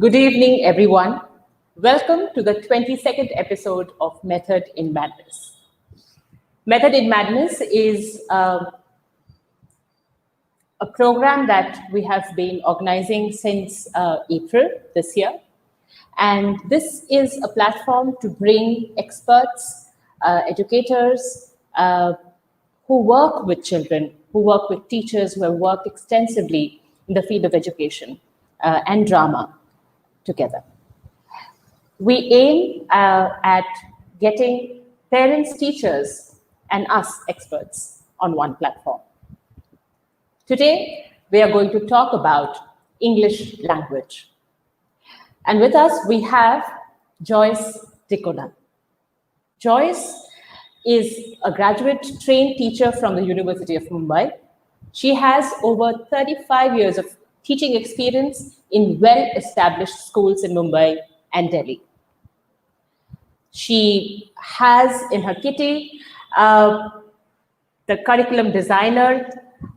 Good evening, everyone. Welcome to the 22nd episode of Method in Madness. Method in Madness is a program that we have been organizing since April this year. And this is a platform to bring experts, educators who work with children, who work with teachers, who have worked extensively in the field of education and drama together. We aim at getting parents, teachers, and us experts on one platform. Today, we are going to talk about English language. And with us, we have Joyce D'cunha. Joyce is a graduate trained teacher from the University of Mumbai. She has over 35 years of teaching experience in well-established schools in Mumbai and Delhi. She has in her kitty the curriculum designer.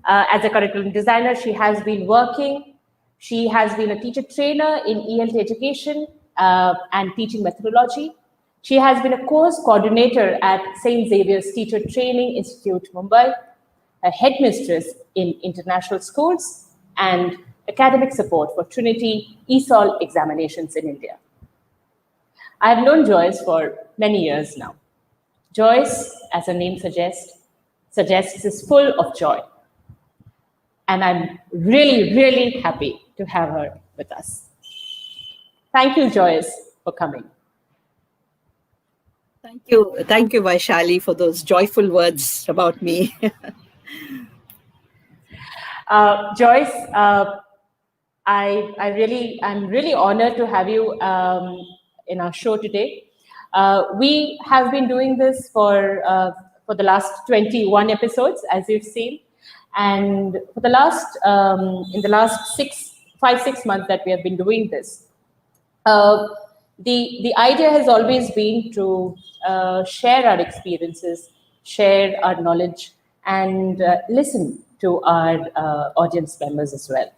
As a curriculum designer, she has been working. She has been a teacher trainer in ELT education and teaching methodology. She has been a course coordinator at St. Xavier's Teacher Training Institute, Mumbai, a headmistress in international schools, and academic support for Trinity ESOL examinations in India. I have known Joyce for many years now. Joyce, as her name suggests, is full of joy. And I'm really, really happy to have her with us. Thank you, Joyce, for coming. Thank you, Vaishali, for those joyful words about me. Joyce, I'm really honored to have you in our show today. We have been doing this for the last 21 episodes, as you've seen, and for the last in the last 5-6 months that we have been doing this, the idea has always been to share our experiences, share our knowledge, and listen to our audience members as well.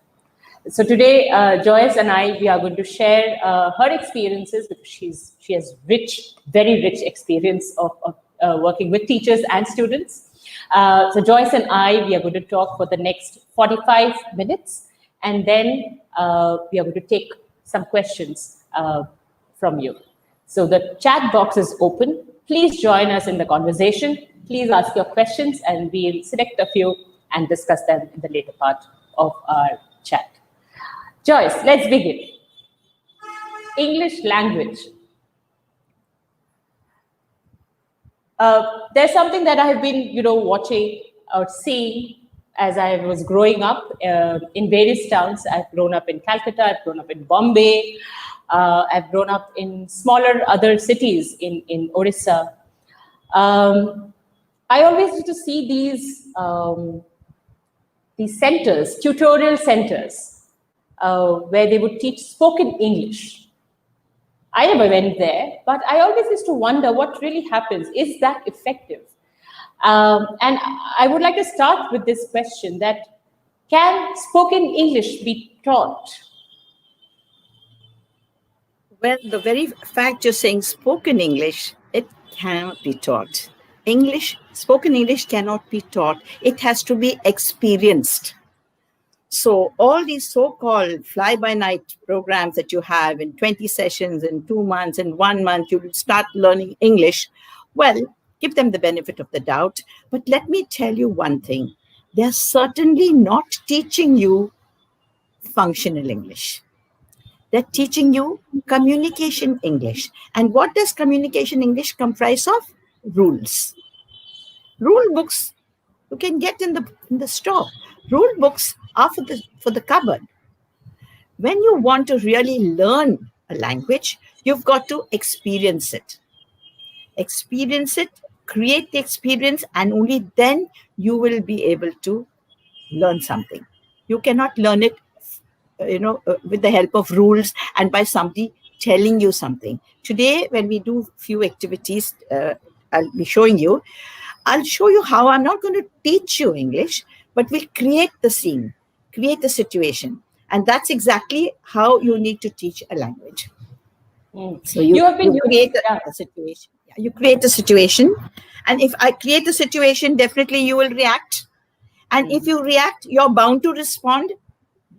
So today, Joyce and we are going to share her experiences because she has very rich experience of working with teachers and students. So Joyce and we are going to talk for the next 45 minutes, and then we are going to take some questions from you. So the chat box is open. Please join us in the conversation. Please ask your questions, and we'll select a few and discuss them in the later part of our chat. Joyce, let's begin. English language. There's something that I have been, watching or seeing as I was growing up in various towns. I've grown up in Calcutta, I've grown up in Bombay, I've grown up in smaller other cities in Orissa. I always used to see these centers, tutorial centers, where they would teach spoken English. I never went there, but I always used to wonder what really happens. Is that effective? And I would like to start with this question that, can spoken English be taught? Well, the very fact you're saying spoken English, it cannot be taught. Spoken English cannot be taught. It has to be experienced. So all these so-called fly-by-night programs that you have in 20 sessions, in 2 months, in 1 month, you will start learning English. Well, give them the benefit of the doubt. But let me tell you one thing. They're certainly not teaching you functional English. They're teaching you communication English. And what does communication English comprise of? Rules. Rule books you can get in the store. Rule books are for the cupboard. When you want to really learn a language, you've got to experience it. Experience it, create the experience, and only then you will be able to learn something. You cannot learn it, with the help of rules and by somebody telling you something. Today, when we do few activities, I'll be showing you. I'll show you how. I'm not going to teach you English, but we'll create the scene, create the situation. And that's exactly how you need to teach a language. So You have been you create yeah. a situation. Yeah, you create a situation. And if I create a situation, definitely you will react. And if you react, you're bound to respond.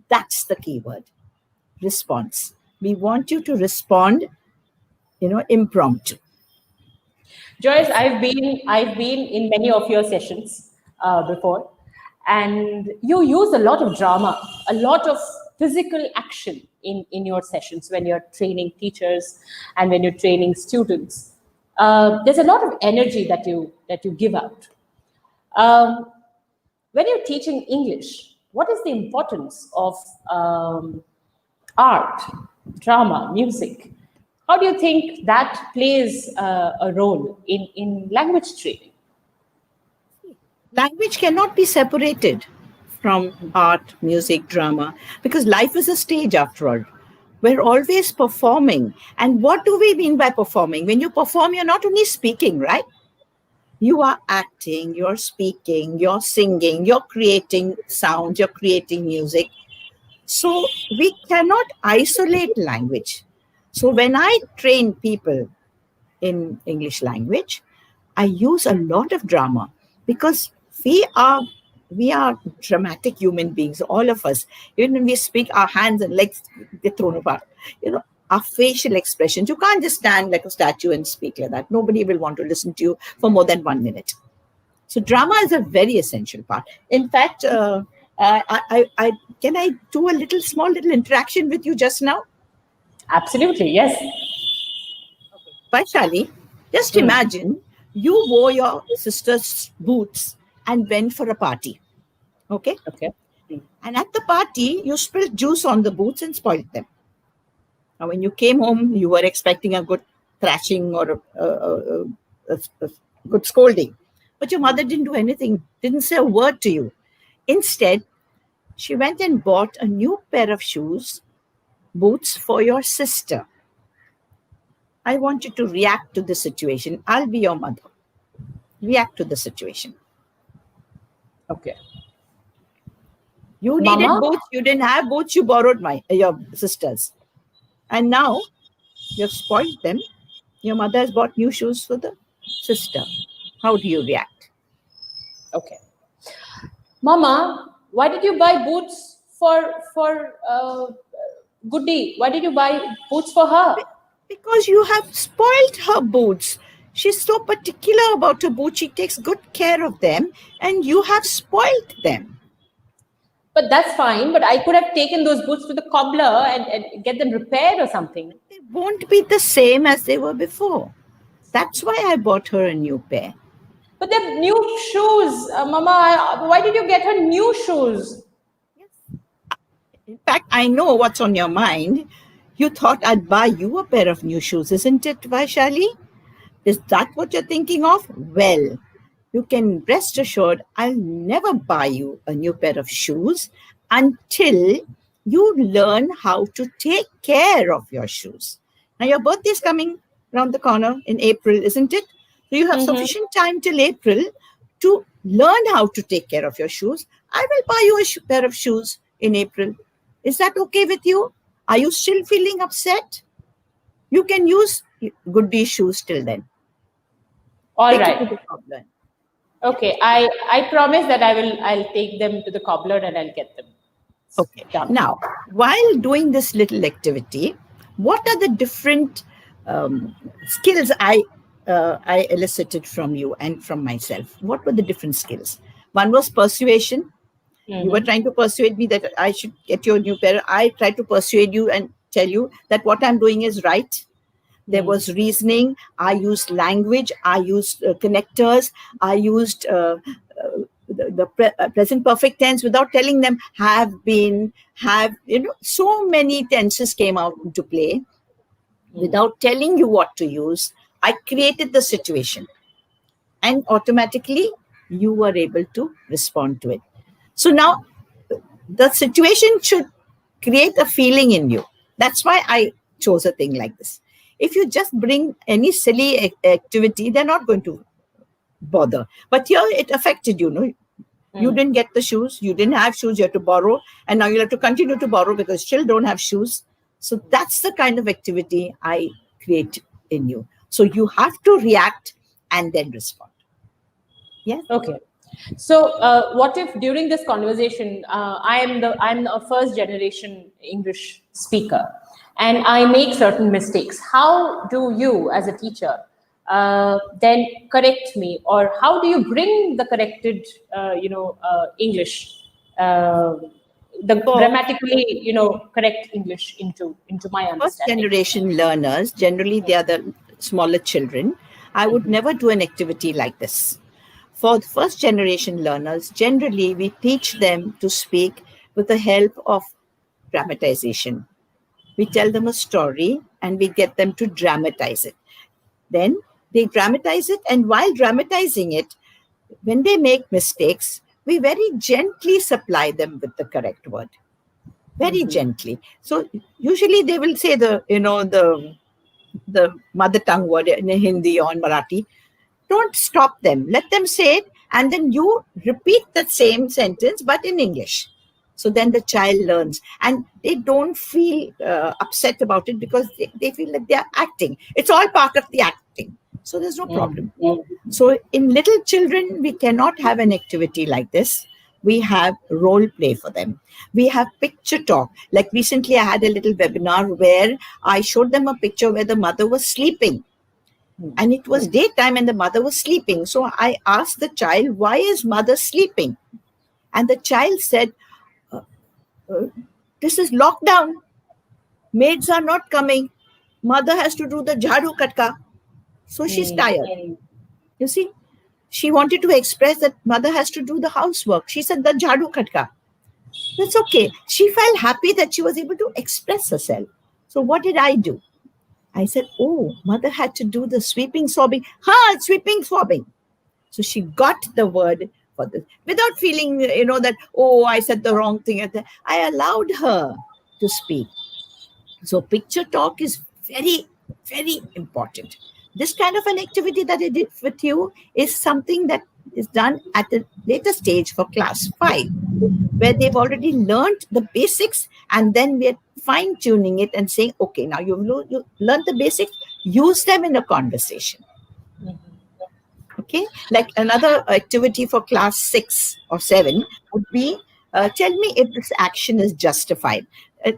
That's the key word. Response. We want you to respond, impromptu. Joyce, I've been in many of your sessions before, and you use a lot of drama, a lot of physical action in your sessions when you're training teachers and when you're training students. There's a lot of energy that you give out. Um, when you're teaching English, what is the importance of art, drama, music? How do you think that plays a role in language training? Language cannot be separated from art, music, drama, because life is a stage after all. We're always performing. And what do we mean by performing? When you perform, you're not only speaking, right? You are acting, you're speaking, you're singing, you're creating sound, you're creating music. So we cannot isolate language. So when I train people in English language, I use a lot of drama because we are dramatic human beings, all of us. Even when we speak, our hands and legs get thrown apart. Our facial expressions. You can't just stand like a statue and speak like that. Nobody will want to listen to you for more than 1 minute. So drama is a very essential part. In fact, can I do a small little interaction with you just now? Absolutely, yes. Vaishali, just imagine you wore your sister's boots and went for a party. Okay? Okay. And at the party, you spilled juice on the boots and spoiled them. Now, when you came home, you were expecting a good thrashing or a good scolding. But your mother didn't do anything, didn't say a word to you. Instead, she went and bought a new pair of boots for your sister. I want you to react to the situation. I'll be your mother. React to the situation. Okay. You Mama? needed boots. You didn't have boots. You borrowed your sister's. And now you've spoiled them. Your mother has bought new shoes for the sister. How do you react? Okay. Mama, why did you buy boots for Goody? Why did you buy boots for her? Because you have spoiled her boots. She's so particular about her boots. She takes good care of them, and you have spoiled them. But that's fine. But I could have taken those boots to the cobbler and get them repaired or something. They won't be the same as they were before. That's why I bought her a new pair. But they're new shoes, Mama. Why did you get her new shoes? In fact, I know what's on your mind. You thought I'd buy you a pair of new shoes, isn't it, Vaishali? Is that what you're thinking of? Well, you can rest assured I'll never buy you a new pair of shoes until you learn how to take care of your shoes. Now, your birthday is coming around the corner in April, isn't it? So you have sufficient time till April to learn how to take care of your shoes. I will buy you a pair of shoes in April. Is that okay with you? Are you still feeling upset? You can use Goody shoes till then. All Take right. it to the cobbler. Okay, I promise that I'll take them to the cobbler and I'll get them. Okay. Done. Now, while doing this little activity, what are the different skills I elicited from you and from myself? What were the different skills? One was persuasion. You were trying to persuade me that I should get you a new pair. I tried to persuade you and tell you that what I'm doing is right. There was reasoning. I used language. I used connectors. I used the present perfect tense without telling them have been, have, so many tenses came out into play. Without telling you what to use, I created the situation. And automatically, you were able to respond to it. So now, the situation should create a feeling in you. That's why I chose a thing like this. If you just bring any silly activity, they're not going to bother. But here it affected you, no? You didn't get the shoes, you didn't have shoes, you had to borrow, and now you'll have to continue to borrow because still don't have shoes. So that's the kind of activity I create in you. So you have to react and then respond. Yeah. Okay. So, what if during this conversation, I'm a first generation English speaker, and I make certain mistakes? How do you, as a teacher, then correct me, or how do you bring the corrected, English, the grammatically, correct English into my First understanding? generation learners, generally they are the smaller children. I would never do an activity like this. For the first generation learners, generally we teach them to speak with the help of dramatization. We tell them a story and we get them to dramatize it. Then they dramatize it, and while dramatizing it, when they make mistakes, we very gently supply them with the correct word. Very gently. So usually they will say the mother tongue word in Hindi or in Marathi. Don't stop them. Let them say it, and then you repeat the same sentence but in English. So then the child learns, and they don't feel upset about it because they feel like they are acting. It's all part of the acting. So there's no problem. So in little children, we cannot have an activity like this. We have role play for them. We have picture talk. Like recently, I had a little webinar where I showed them a picture where the mother was sleeping. And it was daytime and the mother was sleeping. So I asked the child, why is mother sleeping? And the child said, this is lockdown. Maids are not coming. Mother has to do the jhadu katka. So she's tired. You see, she wanted to express that mother has to do the housework. She said the jhadu katka. That's okay. She felt happy that she was able to express herself. So what did I do? I said, oh, mother had to do the sweeping, swabbing. Sweeping, swabbing. So she got the word for this without feeling, that, oh, I said the wrong thing. I allowed her to speak. So picture talk is very, very important. This kind of an activity that I did with you is something that is done at a later stage for class 5, where they've already learned the basics, and then we're fine-tuning it and saying, okay, now you've learned the basics, use them in a conversation. Okay, like another activity for class 6 or 7 would be, tell me if this action is justified.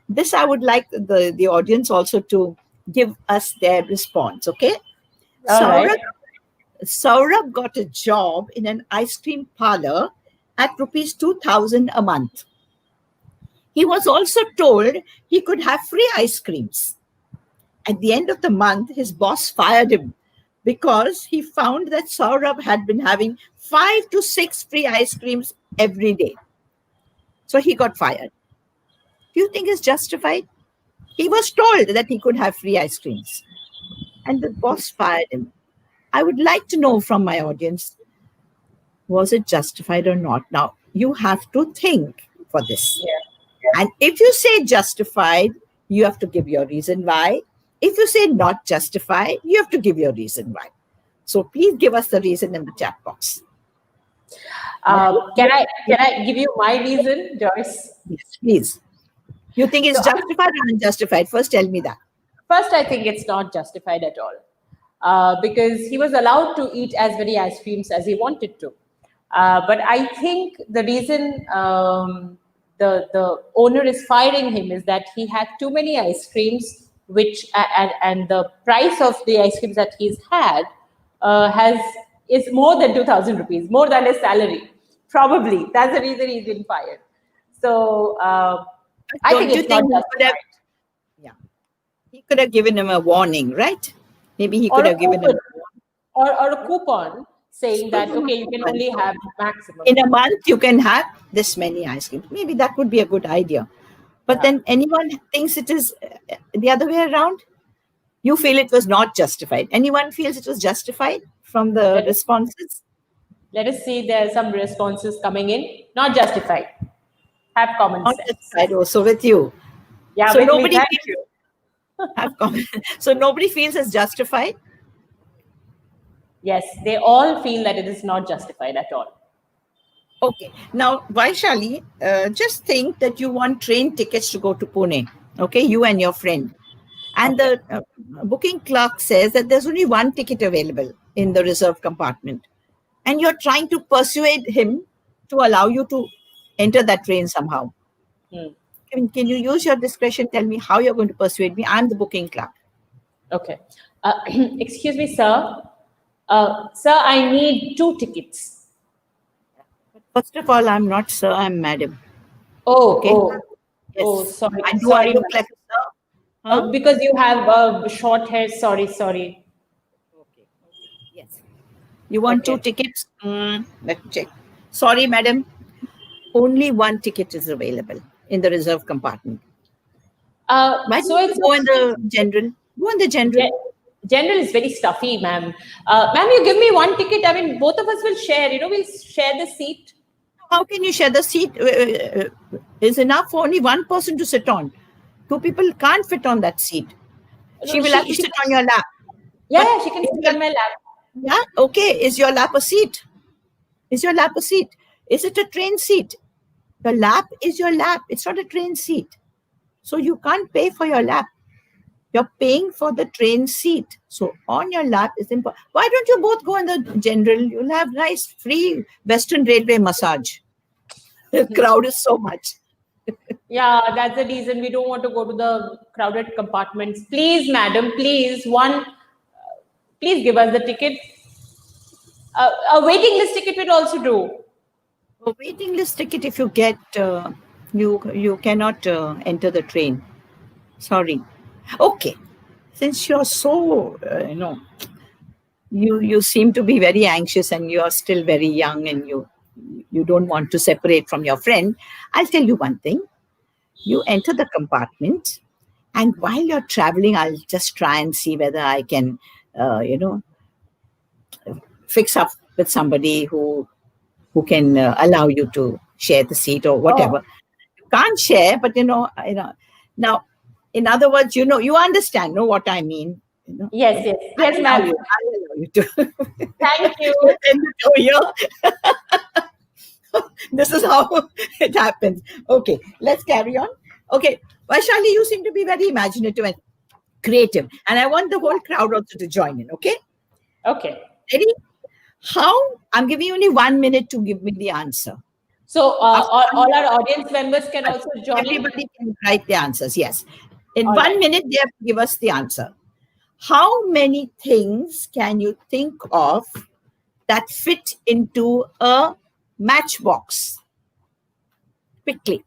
This I would like the audience also to give us their response, okay? Saurabh got a job in an ice cream parlor at rupees 2,000 a month. He was also told he could have free ice creams. At the end of the month, his boss fired him because he found that Saurabh had been having 5 to 6 free ice creams every day. So he got fired. Do you think it's justified? He was told that he could have free ice creams, and the boss fired him. I would like to know from my audience, was it justified or not? Now, you have to think for this. And if you say justified, you have to give your reason why. If you say not justified, you have to give your reason why. So please give us the reason in the chat box. Can I give you my reason, Joyce? Yes, please. You think it's justified or unjustified? First, tell me that. First, I think it's not justified at all, because he was allowed to eat as many ice creams as he wanted to. But I think the reason the owner is firing him is that he had too many ice creams, which and the price of the ice creams that he's had is more than 2,000 rupees, more than his salary. Probably that's the reason he's been fired. So I think it's not justified. He could have given him a warning, right? Maybe he could have given him or a coupon saying that, okay, you can only have maximum. In a month, you can have this many ice creams. Maybe that would be a good idea. But then anyone thinks it is the other way around? You feel it was not justified. Anyone feels it was justified from the responses? Let us see. There are some responses coming in. Not justified. Have common sense. Not justified also with you. Yeah, so with nobody me, thank you. Have common. So nobody feels it's justified? Yes, they all feel that it is not justified at all. Okay. Now, Vaishali, just think that you want train tickets to go to Pune. Okay, you and your friend. And Okay. the booking clerk says that there's only one ticket available in the reserved compartment. And you're trying to persuade him to allow you to enter that train somehow. Hmm. Can you use your discretion? Tell me how you're going to persuade me. I'm the booking clerk. Okay. Excuse me, sir. Sir, I need 2 tickets. First of all, I'm not sir, I'm madam. Oh, Okay? Yes. sorry, I do I sorry, look ma'am. like a sir? Huh? Because you have short hair. Sorry, sorry. Okay. Yes. You want two Okay. tickets? Let's check. Sorry, madam. Only one ticket is available in the reserve compartment. Why So don't you it's go in the general? Go in the general. ge- general is very stuffy, ma'am. Ma'am, you give me 1 ticket. I mean, both of us will share. We'll share the seat. How can you share the seat? Is enough for only one person to sit on. Two people can't fit on that seat. She No, will have to sit on your lap. yeah, But yeah, she can sit on my lap. yeah, okay. Is your lap a seat? Is your lap a seat? Is it a train seat? The lap is your lap. It's not a train seat. So you can't pay for your lap. You're paying for the train seat. So on your lap is important. Why don't you both go in the general? You'll have nice free Western Railway massage. The crowd is so much. Yeah, that's the reason we don't want to go to the crowded compartments. Please, madam, please, please give us the ticket. A waiting list ticket will also do. A waiting list ticket, if you get, you cannot enter the train. Sorry. Okay. Since you're so, you seem to be very anxious and you're still very young and you don't want to separate from your friend, I'll tell you one thing. You enter the compartment, and while you're traveling, I'll just try and see whether I can, fix up with somebody who can allow you to share the seat or whatever. Oh, You can't share, but now, in other words, you understand, know what I mean. yes, yes, yes, ma'am. I'll allow you to. Thank you. Let's end it over here. This is how it happens. Okay, let's carry on. Okay, Vaishali, you seem to be very imaginative and creative, and I want the whole crowd also to join in. Okay, Okay. ready? How? I'm giving you only 1 minute to give me the answer. So After all our audience members can also join in. everybody can write the answers. Yes, in All one right. minute they have to give us the answer. How many things can you think of that fit into a matchbox? Quickly.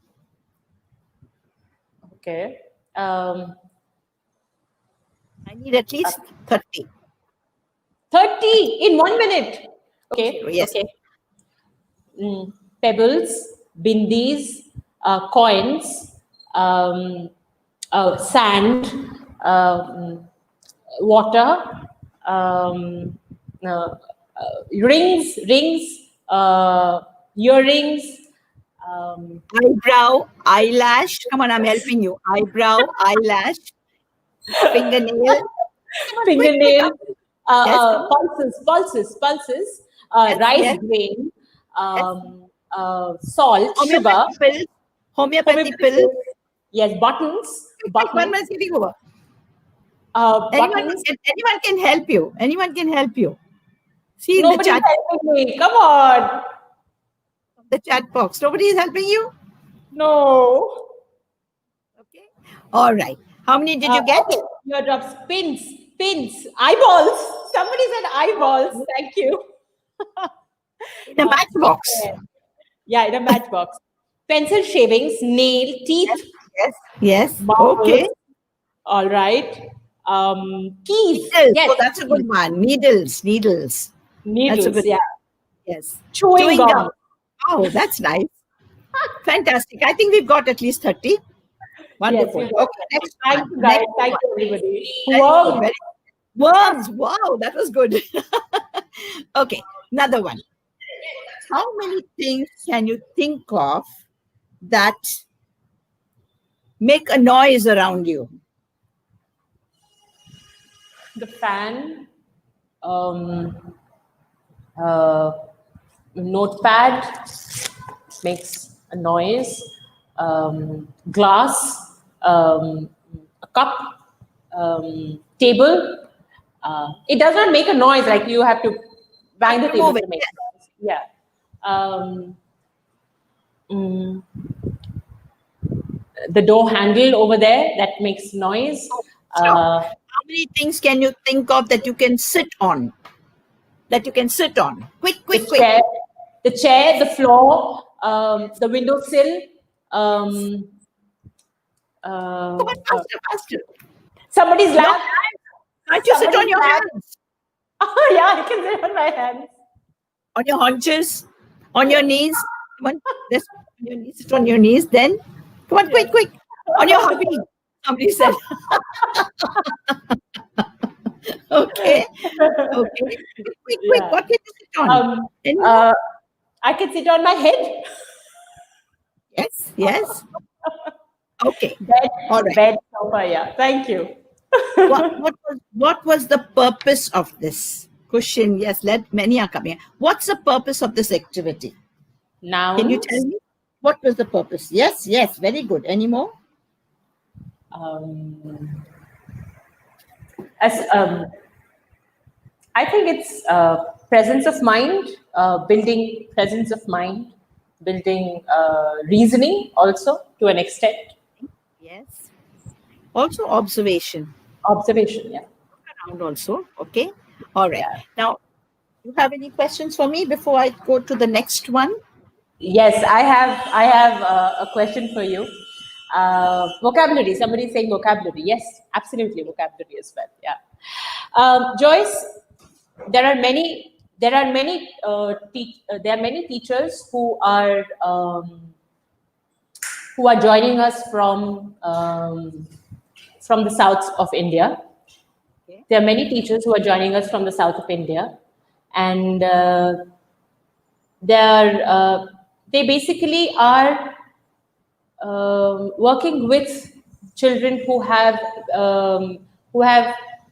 Okay. Um, I need at least 30. 30 in 1 minute. Okay. Okay. Yes. Okay. Pebbles, bindis, coins, sand, um, water, um, rings, earrings. Eyebrow, eyelash. Come on, I'm helping you. Eyebrow, eyelash, fingernail. Come on, quick, quick. Fingernail, Yes, come on. pulses, Yes, rice yes, grain, yes. salt, sugar, Homeopathy pills. Homeopathy homeopathic pills. pills, yes, buttons, Quick, quick. 1 minute's buttons, getting over. buttons. Anyone can help you. Anyone can help you. See in Nobody's helping me. Come on. the chat box. Nobody is helping you. No. Okay. All right. How many did you get? Okay. Eardrops, pins, eyeballs. Somebody said eyeballs. Thank you. In a matchbox. Yeah, in a matchbox. Pencil shavings, nail, Yes. teeth, Yes. Yes. marbles. Okay. All right. Keys. Needles. Yes. Oh, that's a good one. Needles. Needles. That's a Needles. good Yeah. one. Yes. Chewing Chewing gum. gum. Oh, that's nice. Fantastic. I think we've got at least 30. Yes. Wonderful. We got Okay. that. Next Thank one. you, guys. Next Thank one. you, everybody. Very good. Worms. Very worms. Wow, that was good. Okay. Another one. How many things can you think of that make a noise around you? The fan. Um, uh, notepad makes a noise, glass, a cup, table. It does not make a noise like you have to bang the table to make noise. Yeah. The door handle over there, that makes noise. How many things can you think of that you can sit on? That you can sit on? Quick. The chair, the floor, the windowsill. Come on, faster. Somebody's lap. Can't you sit on your hands? Oh, yeah, I can sit on my hands. On your haunches? On your knees? Come on, sit on your knees. Then, come on, quick. On your hubby. Somebody said. Okay. Quick. Yeah. What can you sit on? I can sit on my head. Yes. Okay. Bed, all right. Bed, sofa, yeah. Thank you. What was the purpose of this? Question, yes, many are coming. What's the purpose of this activity? Nouns. Can you tell me? What was the purpose? Yes, very good. Any more? I think it's presence of mind, building presence of mind, building reasoning also to an extent. Yes. Also observation. Observation, yeah. Around also, okay. All right. Yeah. Now, you have any questions for me before I go to the next one? Yes, I have a question for you. Vocabulary. Somebody is saying vocabulary. Yes, absolutely, vocabulary as well. Yeah. Joyce, there are many teachers who are joining us from the south of India. Okay. There are many teachers who are joining us from the south of India, and they basically are working with children who have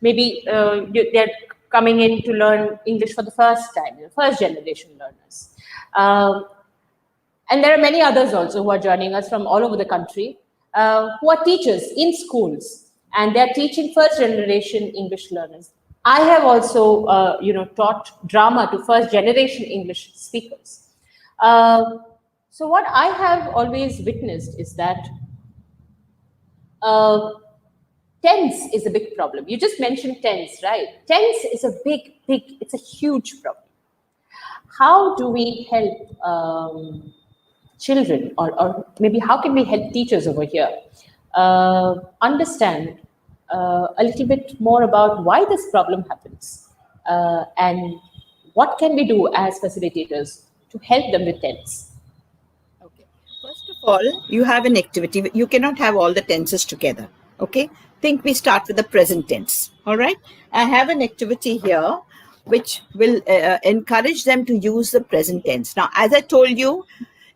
maybe they're coming in to learn English for the first time, first generation learners. And there are many others also who are joining us from all over the country, who are teachers in schools, and they're teaching first generation English learners. I have also, taught drama to first generation English speakers. So what I have always witnessed is that tense is a big problem. You just mentioned tense, right? Tense is a it's a huge problem. How do we help children, or maybe how can we help teachers over here understand a little bit more about why this problem happens, and what can we do as facilitators to help them with tense? Okay. First of all, you have an activity. You cannot have all the tenses together. Okay. Think we start with the present tense. All right. I have an activity here which will encourage them to use the present tense. Now, as I told you,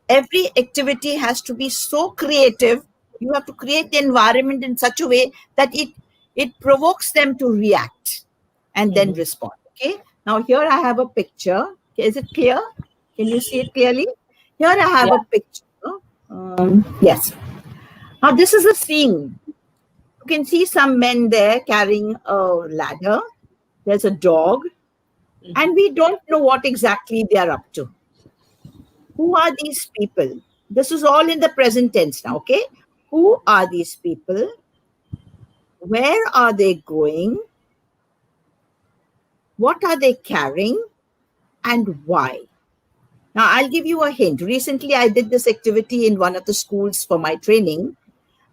every activity has to be so creative. You have to create the environment in such a way that it provokes them to react and then respond. Okay. Now here I have a picture. Is it clear? Can you see it clearly? Here I have a picture. Yes. Now this is a scene. You can see some men there carrying a ladder. There's a dog. And we don't know what exactly they are up to. Who are these people? This is all in the present tense now, okay? Who are these people? Where are they going? What are they carrying? And why? Now, I'll give you a hint. Recently, I did this activity in one of the schools for my training,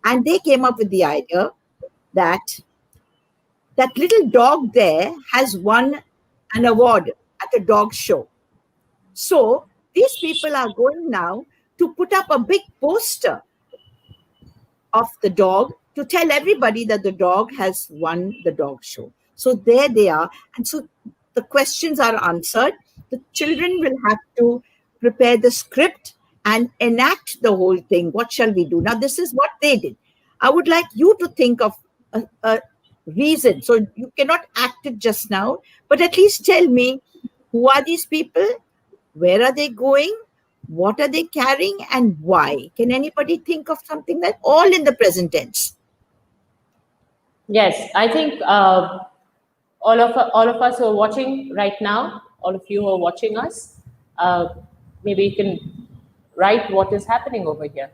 and they came up with the idea that that little dog there has won an award at a dog show. So, these people are going now to put up a big poster of the dog to tell everybody that the dog has won the dog show. So there they are. And so the questions are answered. The children will have to prepare the script and enact the whole thing. What shall we do? Now, this is what they did. I would like you to think of a reason. So you cannot act it just now, but at least tell me, who are these people? Where are they going? What are they carrying and why? Can anybody think of something that all in the present tense? Yes, I think all of us who are watching right now, all of you who are watching us, uh, maybe you can write what is happening over here.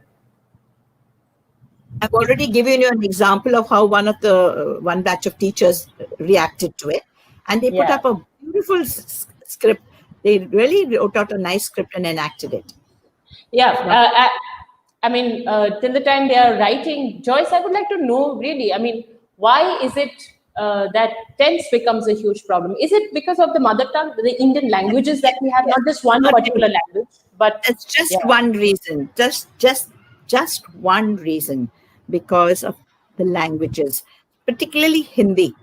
I've already given you an example of how one batch of teachers reacted to it, and they put Yeah. up a beautiful script. They really wrote out a nice script and enacted it. Yeah, Now, I mean, till the time they are writing, Joyce, I would like to know really, I mean, why is it that tense becomes a huge problem? Is it because of the mother tongue, the Indian languages that we have, yes, not just one particular certainly. language, but It's just yeah, one reason, just one reason, because of the languages, particularly Hindi.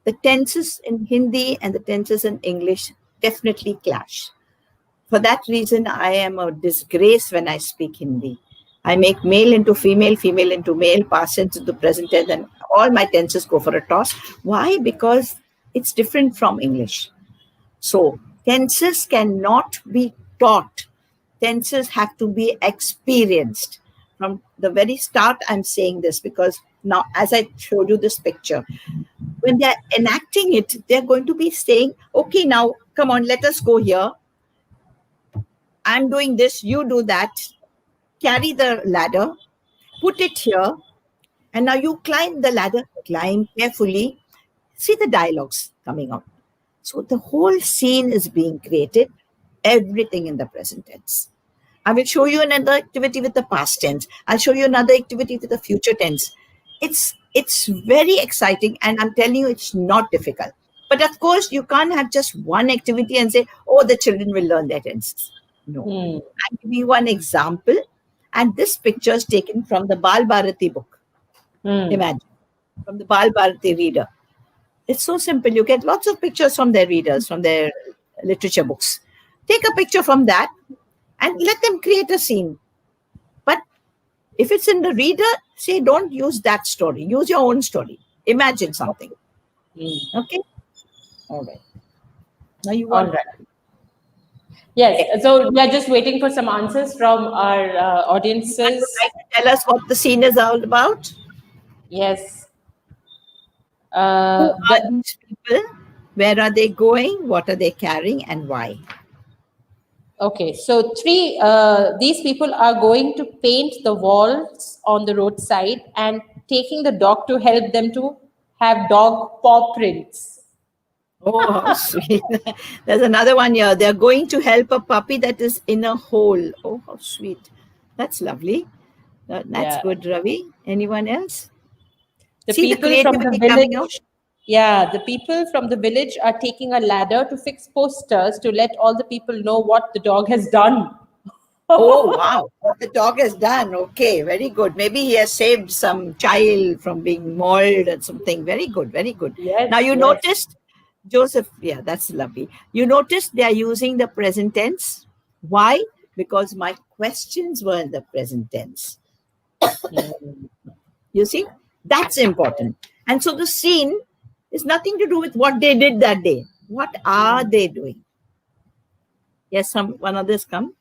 The tenses in Hindi and the tenses in English definitely clash. For that reason, I am a disgrace when I speak Hindi. I make male into female, female into male, past tense into present tense, and all my tenses go for a toss. Why? Because it's different from English. So, tenses cannot be taught. Tenses have to be experienced. From the very start, I'm saying this because now, as I showed you this picture, when they're enacting it, they're going to be saying, okay, now come on, let us go here. I'm doing this, you do that. Carry the ladder, put it here, and now you climb the ladder, climb carefully. See the dialogues coming out. So the whole scene is being created, everything in the present tense. I will show you another activity with the past tense. I'll show you another activity with the future tense. It's very exciting, and I'm telling you, it's not difficult. But of course, you can't have just one activity and say, "Oh, the children will learn their tenses." No. hmm, I'll give you one example, and this picture is taken from the Bal Bharati book. hmm. Imagine, from the Bal Bharati reader. It's so simple. You get lots of pictures from their readers, from their literature books. Take a picture from that and let them create a scene. But if it's in the reader, say, don't use that story. Use your own story. Imagine something. Hmm. Okay? All right. Now you All want. right. Yes, so we are just waiting for some answers from our Anyone would audiences. like to tell us what the scene is all about? Yes. Who The are these people? Where are they going? What are they carrying? And why? Okay, so these people are going to paint the walls on the roadside and taking the dog to help them to have dog paw prints. Oh, how sweet. There's another one here. They're going to help a puppy that is in a hole. Oh, how sweet. That's lovely. That's Yeah. good, Ravi. Anyone else? The See the people from the creativity coming out? village, yeah, the people from the village are taking a ladder to fix posters to let all the people know what the dog has done. Oh, wow. What the dog has done. Okay, very good. Maybe he has saved some child from being mauled and something. Very good, very good. Now, Yes, you yes. noticed, Joseph, yeah, that's lovely. You noticed they are using the present tense. Why? Because my questions were in the present tense. Mm. You see, that's important. And so the scene is nothing to do with what they did that day. What are they doing? Yes, one others come.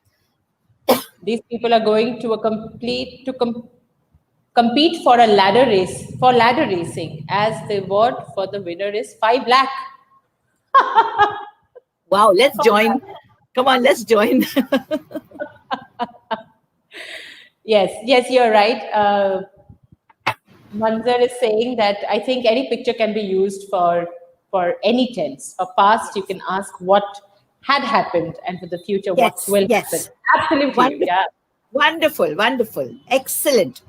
These people are going to a complete to compete for a ladder race for ladder racing, as the word for the winner is 5 lakh. Wow, let's join. Come on, let's join. Yes, yes, you're right. Manzar is saying that I think any picture can be used for any tense. For past, you can ask what had happened, and for the future, what Yes, will happen. yes. Absolutely, Wonderful, yeah. wonderful, wonderful. Excellent.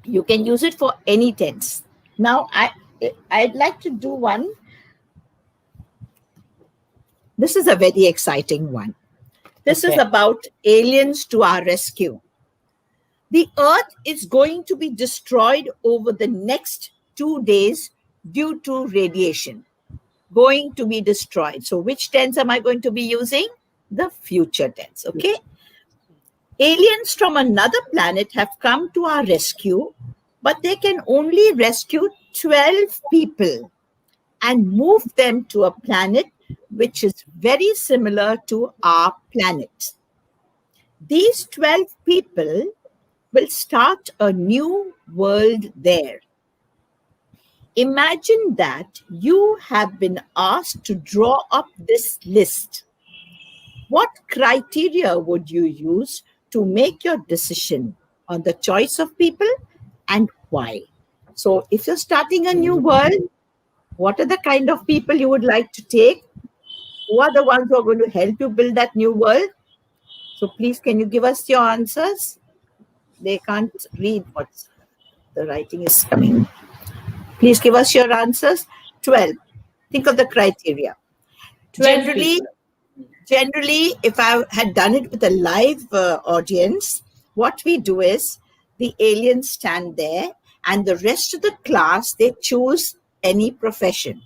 You can use it for any tense. Now, I'd like to do one. This is a very exciting one. This is Okay. about aliens to our rescue. The earth is going to be destroyed over the next 2 days due to radiation. Going to be destroyed. So, which tense am I going to be using? The future tense. Okay. Aliens from another planet have come to our rescue, but they can only rescue 12 people and move them to a planet which is very similar to our planet. These 12 people will start a new world there. Imagine that you have been asked to draw up this list. What criteria would you use to make your decision on the choice of people and why? So, if you're starting a new world, what are the kind of people you would like to take? Who are the ones who are going to help you build that new world? So, please, can you give us your answers? They can't read what the writing is coming. Please give us your answers. 12. Think of the criteria. 12 people. Generally, if I had done it with a live audience, what we do is the aliens stand there and the rest of the class, they choose any profession.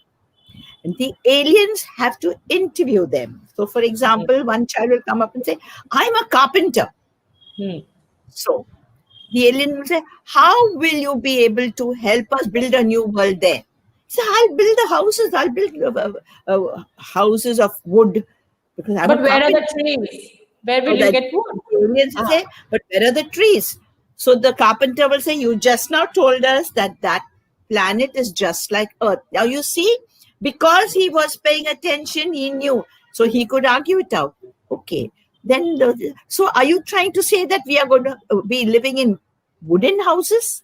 And the aliens have to interview them. So, for example, one child will come up and say, I'm a carpenter. So, the alien will say, how will you be able to help us build a new world there? So, I'll build the houses. I'll build houses of wood. Because but where are the trees? Where will you get wood? The aliens will say, but where are the trees? So, the carpenter will say, you just now told us that that planet is just like Earth. Now, you see, because he was paying attention, he knew. So, he could argue it out. Okay. Then, so are you trying to say that we are going to be living in wooden houses?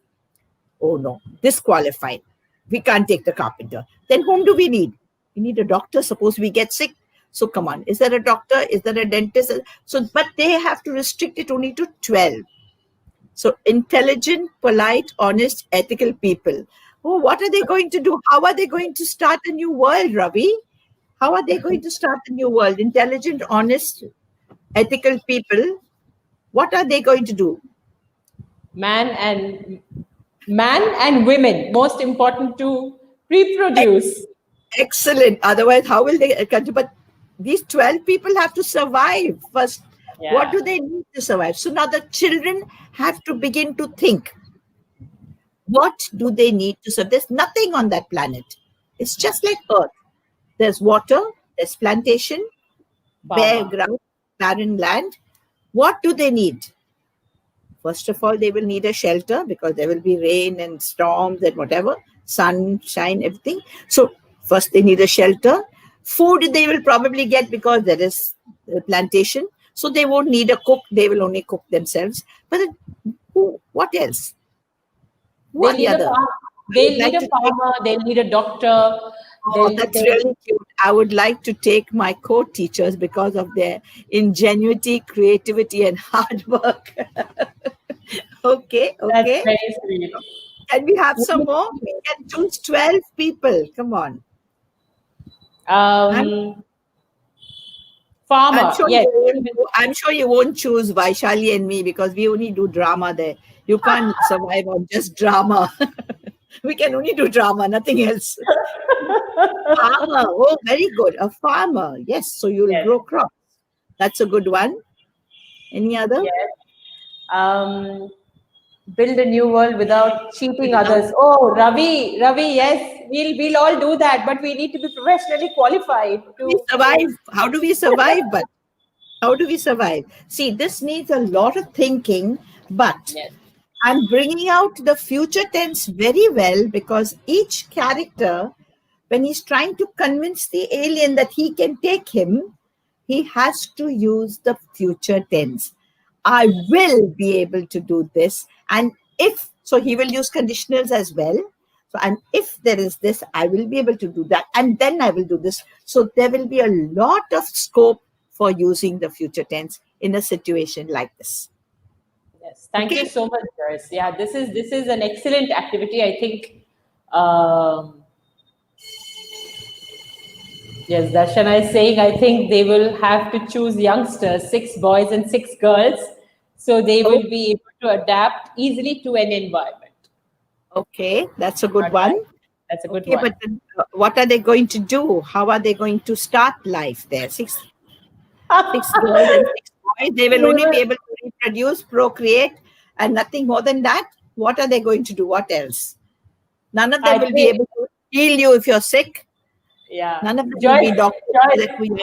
Oh no, disqualified. We can't take the carpenter. Then whom do we need? We need a doctor. Suppose we get sick. So come on, is there a doctor? Is there a dentist? So, but they have to restrict it only to 12. So intelligent, polite, honest, ethical people. Oh, what are they going to do? How are they going to start a new world, Ravi? How are they going to start a new world? Intelligent, honest, ethical people, what are they going to do? Man and women, most important to reproduce. Excellent. Otherwise, how will they continue? But these 12 people have to survive first. Yeah. What do they need to survive? So now the children have to begin to think. What do they need to survive? There's nothing on that planet. It's just like Earth. There's water, there's plantation, bare ground, barren land. What do they need? First of all, they will need a shelter because there will be rain and storms and whatever, sunshine, everything. So first they need a shelter. Food they will probably get because there is a plantation. So they won't need a cook. They will only cook themselves. But what else? What they'll need a farmer. They'll need a doctor. That's really cute. I would like to take my co-teachers because of their ingenuity, creativity, and hard work. Okay. That's very sweet. Can we have some more? We can choose 12 people. Come on. Farmer. I'm sure you won't choose Vaishali and me because we only do drama there. You can't survive on just drama. We can only do drama, nothing else. Farmer. Oh, very good. A farmer. Yes. So you'll grow crops. That's a good one. Any other? Yes. Build a new world without cheating others. Oh, Ravi, yes, we'll all do that, but we need to be professionally qualified to survive. How do we survive? But how do we survive? See, this needs a lot of thinking, but I'm bringing out the future tense very well because each character, when he's trying to convince the alien that he can take him, he has to use the future tense. I will be able to do this. And if, so he will use conditionals as well. So, and if there is this, I will be able to do that. And then I will do this. So there will be a lot of scope for using the future tense in a situation like this. Yes. Thank you so much, Joyce. Yeah, this is an excellent activity. I think, yes, Darshana is saying, I think they will have to choose youngsters, 6 boys and 6 girls. So they will be able to adapt easily to an environment. Okay, that's a good one. That's a good one. But then, what are they going to do? How are they going to start life there? 6 girls and 6 boys. They will only be able to reproduce, procreate, and nothing more than that. What are they going to do? What else? None of them will be able to heal you if you're sick. Yeah. None of them will Joyce, be doctors. Joyce,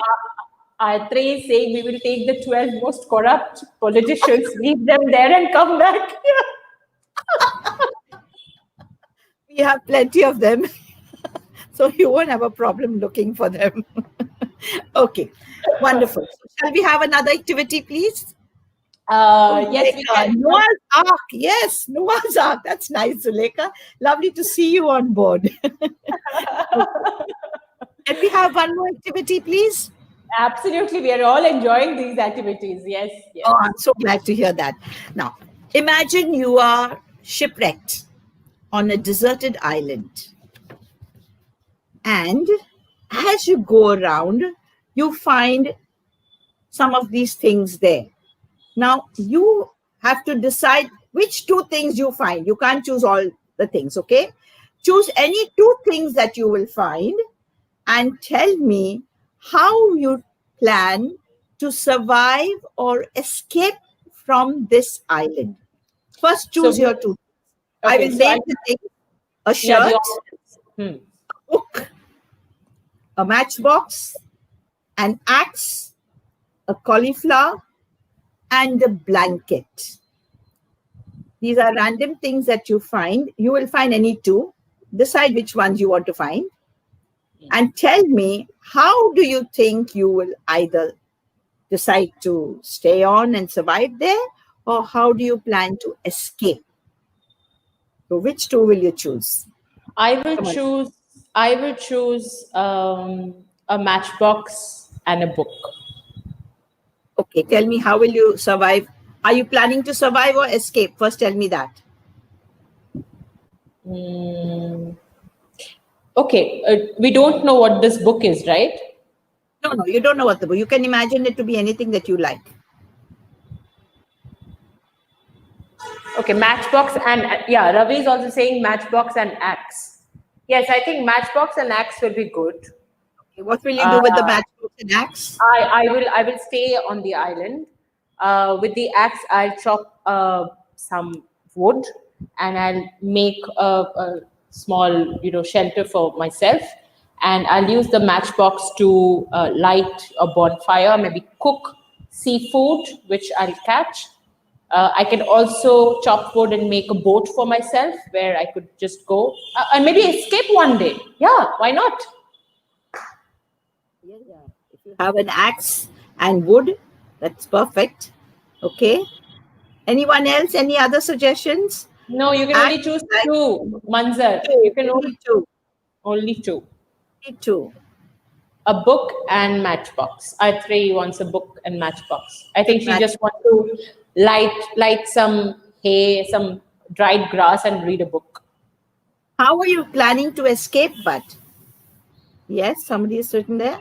Atri is saying we will take the 12 most corrupt politicians, leave them there and come back. We have plenty of them. So you won't have a problem looking for them. Okay, wonderful. So shall we have another activity, please? Yes, we Zuleika, can. Noah's Ark. Yes, Noah's Ark. That's nice, Zuleika. Lovely to see you on board. Can we have one more activity, please? Absolutely. We are all enjoying these activities. Yes. Yes. Oh, I'm so glad to hear that. Now, imagine you are shipwrecked on a deserted island. And as you go around, you find some of these things there. Now, you have to decide which two things you find. You can't choose all the things, okay? Choose any two things that you will find and tell me how you plan to survive or escape from this island. First, choose your two. I will name the things: a shirt, a book, a matchbox, an axe, a cauliflower, and a blanket. These are random things that you find. You will find any two. Decide which ones you want to find. And tell me, how do you think you will either decide to stay on and survive there, or how do you plan to escape? So which two will you choose? I will choose a matchbox and a book. Okay, tell me, how will you survive? Are you planning to survive or escape? First, tell me that. Okay, we don't know what this book is, right? No, you don't know what the book. You can imagine it to be anything that you like. Okay, matchbox and yeah, Ravi is also saying matchbox and axe. Yes, I think matchbox and axe will be good. Okay, what will you do with the matchbox and axe? I will stay on the island. With the axe, I'll chop some wood and I'll make a small shelter for myself. And I'll use the matchbox to light a bonfire, maybe cook seafood, which I'll catch. I can also chop wood and make a boat for myself where I could just go and maybe escape one day. Yeah, why not? Yeah. If you have an axe and wood, that's perfect. Okay. Anyone else? Any other suggestions? No, you can only choose two, Manzar. You can only two. Only two. Only two. A book and matchbox. Atri wants a book and matchbox. I think she just wants to light some hay, some dried grass, and read a book. How are you planning to escape, but? Yes, somebody is sitting there.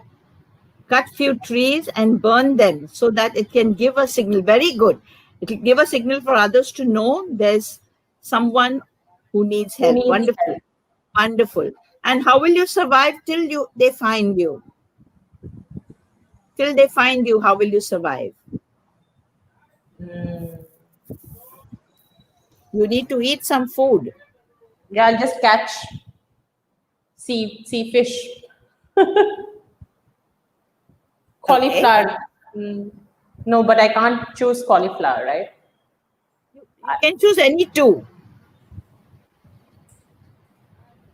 Cut few trees and burn them so that it can give a signal. Very good. It will give a signal for others to know there's someone who needs help. Wonderful. Wonderful. And how will you survive till they find you? Till they find you, how will you survive? You need to eat some food. Yeah, I'll just catch sea fish. Cauliflower. Okay. No, but I can't choose cauliflower, right? You can choose any two.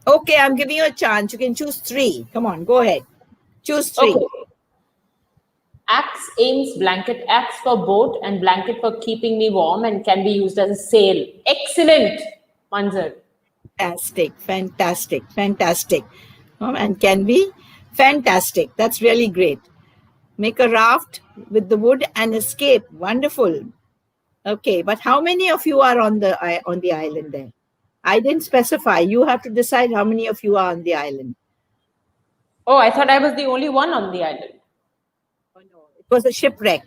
Okay, I'm giving you a chance. You can choose three. Come on, go ahead. Choose three. Okay. Axe aims blanket, axe for boat, and blanket for keeping me warm, and can be used as a sail. Excellent, Manzar. Fantastic. And can be fantastic. That's really great. Make a raft with the wood and escape. Wonderful. Okay, but how many of you are on the island there? I didn't specify. You have to decide how many of you are on the island. Oh, I thought I was the only one on the island. Oh, no. It was a shipwreck.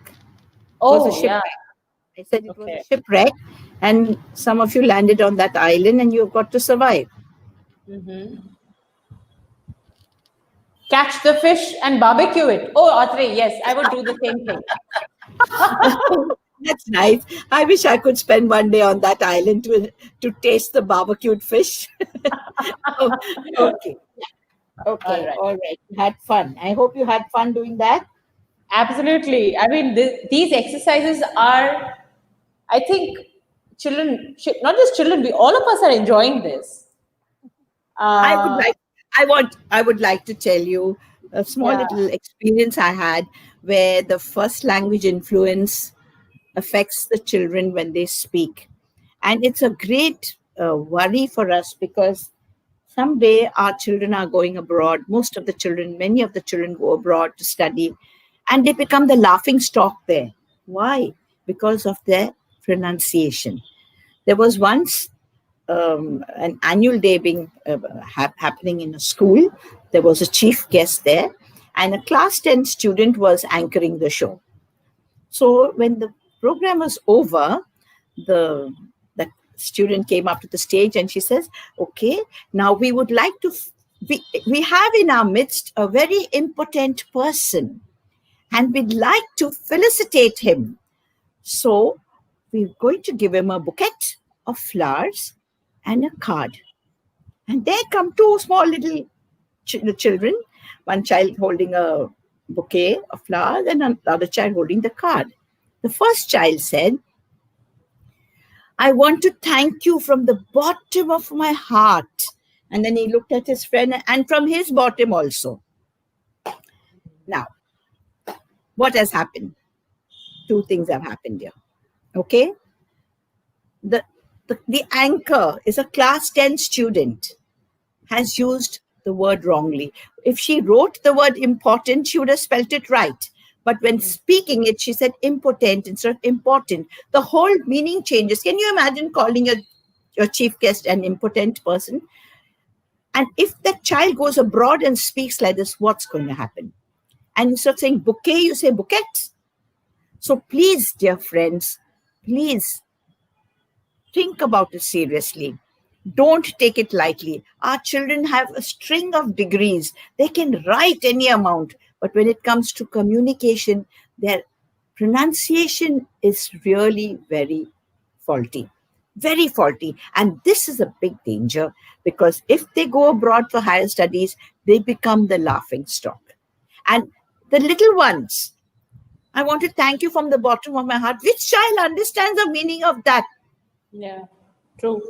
Yeah. I said it was a shipwreck, and some of you landed on that island and you've got to survive. Catch the fish and barbecue it. Oh, Atri, yes, I would do the same thing. That's nice. I wish I could spend one day on that island to taste the barbecued fish. Okay. Okay, All right. all right. You had fun. I hope you had fun doing that. Absolutely. I mean, these exercises are, I think, children, not just children, we all of us are enjoying this. I would Uh, like I would like to tell you a small yeah. little experience I had where the first language influence affects the children when they speak. And it's a great worry for us because someday our children are going abroad. Most of the children, many of the children go abroad to study and they become the laughing stock there. Why? Because of their pronunciation. There was once an annual day being happening in a school. There was a chief guest there, and a class 10 student was anchoring the show. So when the program was over, the student came up to the stage and she says, "Okay, now we would like to. We have in our midst a very important person, and we'd like to felicitate him. So we're going to give him a bouquet of flowers and a card." And there come two small little children, one child holding a bouquet of flowers and another child holding the card. The first child said, "I want to thank you from the bottom of my heart." And then he looked at his friend and from his bottom also. Now, what has happened? Two things have happened here. Okay? The, the anchor is a class 10 student, has used the word wrongly. If she wrote the word important, she would have spelt it right. But when speaking it, she said impotent instead of important. The whole meaning changes. Can you imagine calling your chief guest an impotent person? And if that child goes abroad and speaks like this, what's going to happen? And instead of saying bouquet, you say bouquet. So please, dear friends, please think about it seriously. Don't take it lightly. Our children have a string of degrees. They can write any amount. But when it comes to communication, their pronunciation is really very faulty. Very faulty. And this is a big danger because if they go abroad for higher studies, they become the laughing stock. And the little ones, I want to thank you from the bottom of my heart. Which child understands the meaning of that? Yeah. True.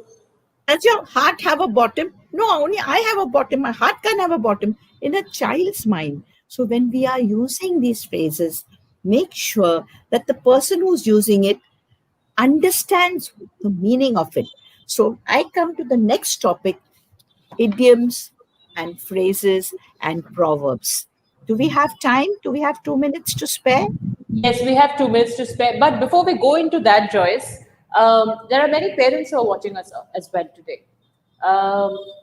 Does your heart have a bottom? No, only I have a bottom. My heart can have a bottom in a child's mind. So when we are using these phrases, make sure that the person who's using it understands the meaning of it. So I come to the next topic, idioms and phrases and proverbs. Do we have time? Do we have 2 minutes to spare? Yes, we have 2 minutes to spare. But before we go into that, Joyce, there are many parents who are watching us as well today.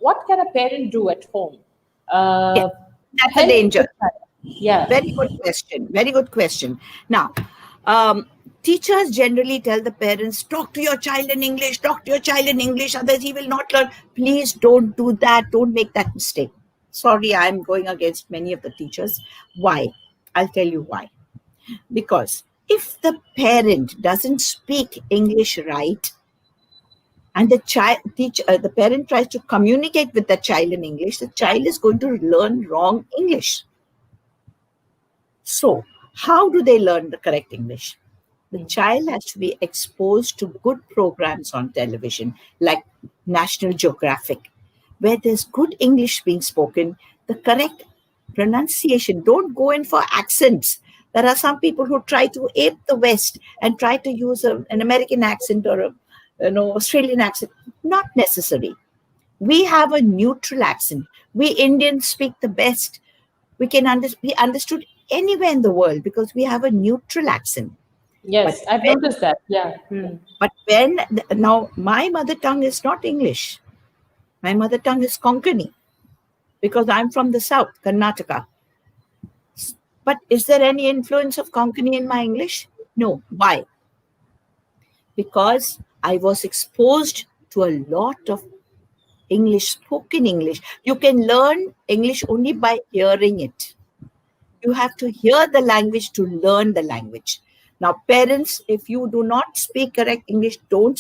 What can a parent do at home? Yeah, Uh, that's a help the danger. child. Yeah. Very good question. Very good question. Now, teachers generally tell the parents, talk to your child in English, talk to your child in English, otherwise he will not learn. Please don't do that. Don't make that mistake. Sorry, I'm going against many of the teachers. Why? I'll tell you why. Because if the parent doesn't speak English right, and the parent tries to communicate with the child in English, the child is going to learn wrong English. So, how do they learn the correct English? The child has to be exposed to good programs on television, like National Geographic, where there's good English being spoken, the correct pronunciation. Don't go in for accents. There are some people who try to ape the West and try to use an American accent or a Australian accent. Not necessary. We have a neutral accent. We Indians speak the best. We can be understood anywhere in the world because we have a neutral accent. But Yes, I've when, noticed that. Yeah. now my mother tongue is not English. My mother tongue is Konkani because I'm from the south, Karnataka. But is there any influence of Konkani in my English? No. Why? Because I was exposed to a lot of English, spoken English. You can learn English only by hearing it. You have to hear the language to learn the language. Now, parents, if you do not speak correct English, don't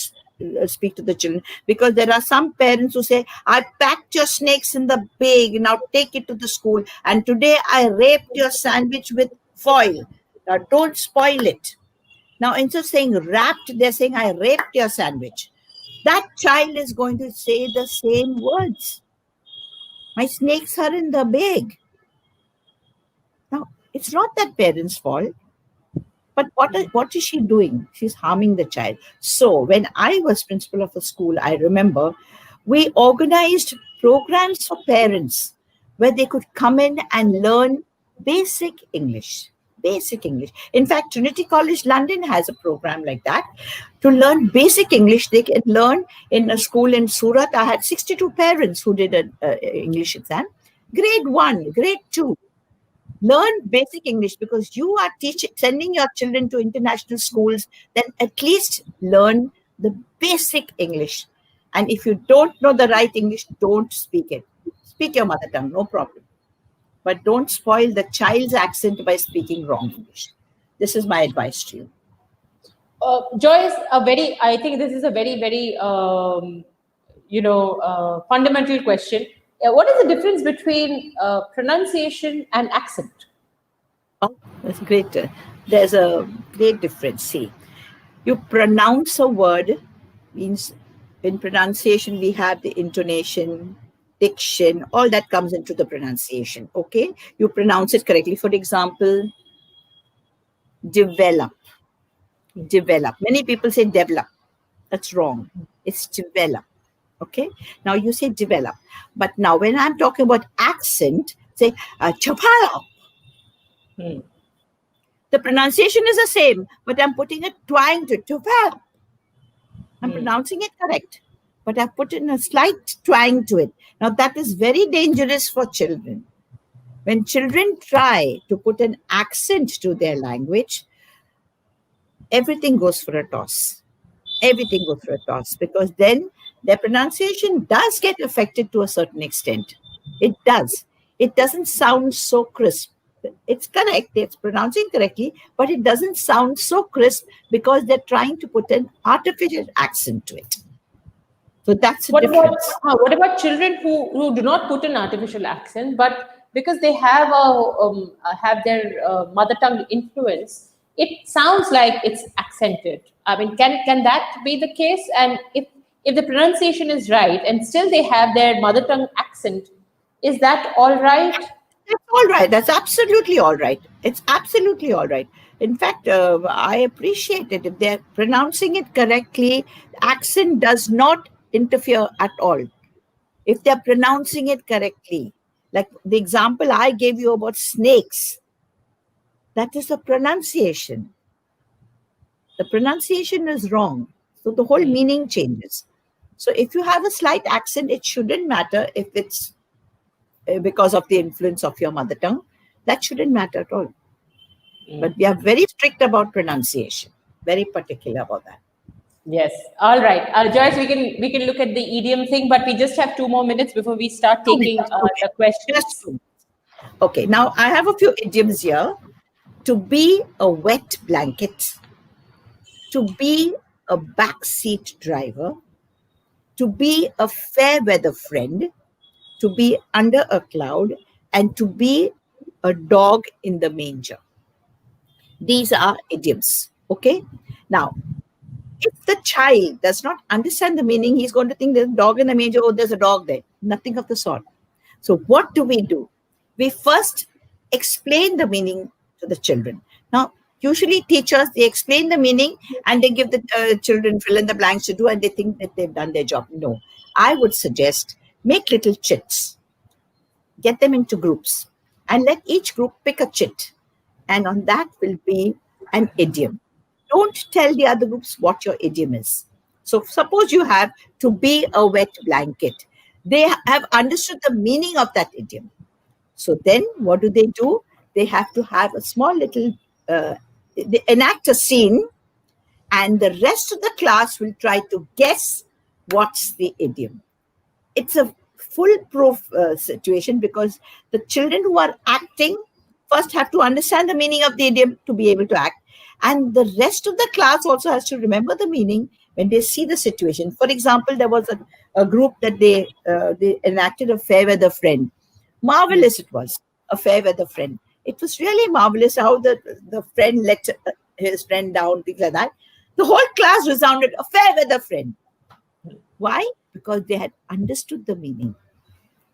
speak to the children, because there are some parents who say, I packed your snakes in the bag, now take it to the school, and today I raped your sandwich with foil. Now don't spoil it. Now instead of saying wrapped, they're saying I raped your sandwich. That child is going to say the same words. My snakes are in the bag. Now, it's not that parent's fault, but what is she doing? She's harming the child. So when I was principal of a school, I remember we organized programs for parents where they could come in and learn basic English. Basic English. In fact, Trinity College London has a program like that. To learn basic English, they can learn in a school in Surat. I had 62 parents who did an English exam. Grade 1, grade 2. Learn basic English, because you are sending your children to international schools, then at least learn the basic English. And if you don't know the right English, don't speak it. Speak your mother tongue, no problem. But don't spoil the child's accent by speaking wrong English. This is my advice to you. Joyce, I think this is a very, very, fundamental question. What is the difference between pronunciation and accent? Oh, that's great. There's a great difference. See, you pronounce a word, means in pronunciation we have the intonation, diction, all that comes into the pronunciation. Okay, you pronounce it correctly. For example, develop. Develop. Many people say develop. That's wrong. It's develop. Okay, now you say develop, but now when I'm talking about accent, say chapala. The pronunciation is the same, but I'm putting a twang to chapala. I'm pronouncing it correct, but I've put in a slight twang to it. Now that is very dangerous for children. When children try to put an accent to their language, everything goes for a toss. Everything goes for a toss, because then their pronunciation does get affected to a certain extent. It does. It doesn't sound so crisp. It's correct. It's pronouncing correctly, but it doesn't sound so crisp because they're trying to put an artificial accent to it. So that's the difference. What about children who do not put an artificial accent, but because they have their mother tongue influence, it sounds like it's accented? I mean, can that be the case? And if the pronunciation is right and still they have their mother tongue accent, is that all right? That's all right. That's absolutely all right. It's absolutely all right. In fact, I appreciate it. If they're pronouncing it correctly, the accent does not interfere at all. If they're pronouncing it correctly, like the example I gave you about snakes, that is the pronunciation. The pronunciation is wrong. So the whole meaning changes. So if you have a slight accent, it shouldn't matter if it's because of the influence of your mother tongue. That shouldn't matter at all. But we are very strict about pronunciation, very particular about that. Yes. All right. Joyce, we can look at the idiom thing, but we just have 2 more minutes before we start taking the questions. Okay. Now I have a few idioms here. To be a wet blanket, to be a backseat driver, to be a fair weather friend, to be under a cloud, and to be a dog in the manger. These are idioms. Okay. Now, if the child does not understand the meaning, he's going to think there's a dog in the manger. Oh, there's a dog there. Nothing of the sort. So what do? We first explain the meaning to the children. Now, usually teachers, they explain the meaning and they give the children fill in the blanks to do, and they think that they've done their job. No, I would suggest make little chits, get them into groups, and let each group pick a chit. And on that will be an idiom. Don't tell the other groups what your idiom is. So suppose you have to be a wet blanket. They have understood the meaning of that idiom. So then what do? They have to have a small little, they enact a scene, and the rest of the class will try to guess what's the idiom. It's a foolproof situation, because the children who are acting first have to understand the meaning of the idiom to be able to act. And the rest of the class also has to remember the meaning when they see the situation. For example, there was a group that they enacted a fair weather friend. Marvelous it was, a fair weather friend. It was really marvelous how the friend let his friend down, things like that. The whole class resounded, a fair weather friend. Why? Because they had understood the meaning.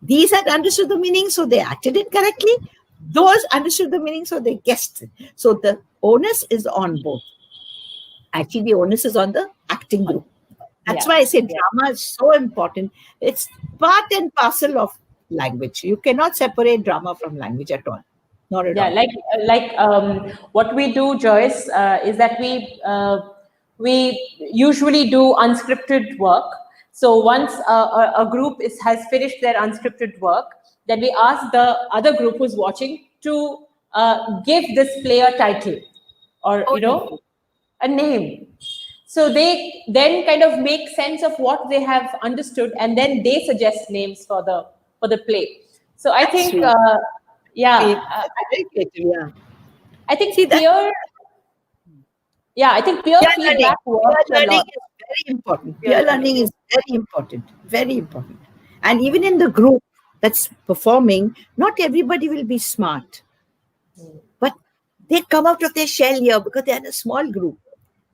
These had understood the meaning, so they acted it correctly. Those understood the meaning, so they guessed it. So the onus is on both. Actually, the onus is on the acting group. That's why I say drama is so important. It's part and parcel of language. You cannot separate drama from language at all. Not at all. What we do, Joyce, is that we usually do unscripted work. So once a group has finished their unscripted work, then we ask the other group who's watching to give this play a title or a name. So they then kind of make sense of what they have understood, and then they suggest names for the play. So I think, I think peer feedback works a lot. Is very important. Peer learning is very important, very important. And even in the group that's performing, not everybody will be smart, but they come out of their shell here because they're in a small group.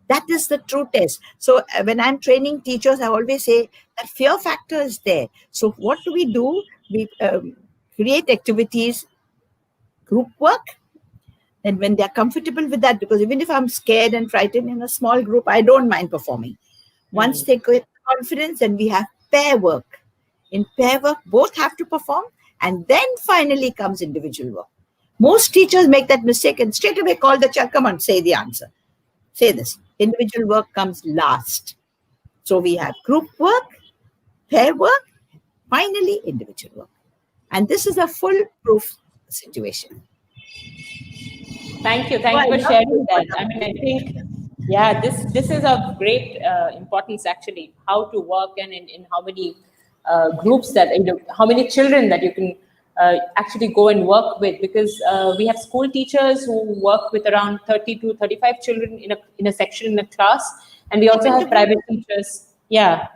That is the true test. So when I'm training teachers, I always say that fear factor is there. So what do? We create activities, group work. And when they're comfortable with that, because even if I'm scared and frightened in a small group, I don't mind performing. Once they get confidence, and we have pair work. In pair work, both have to perform, and then finally comes individual work. Most teachers make that mistake and straight away call the child, come on, say the answer. Say this. Individual work comes last. So we have group work, pair work, finally individual work. And this is a foolproof situation. Thank you for sharing that. I mean, I think, this is of great importance actually, how to work and in how many groups that, how many children that you can actually go and work with, because we have school teachers who work with around 30 to 35 children in a section in a class, and we also have private teachers. Yeah.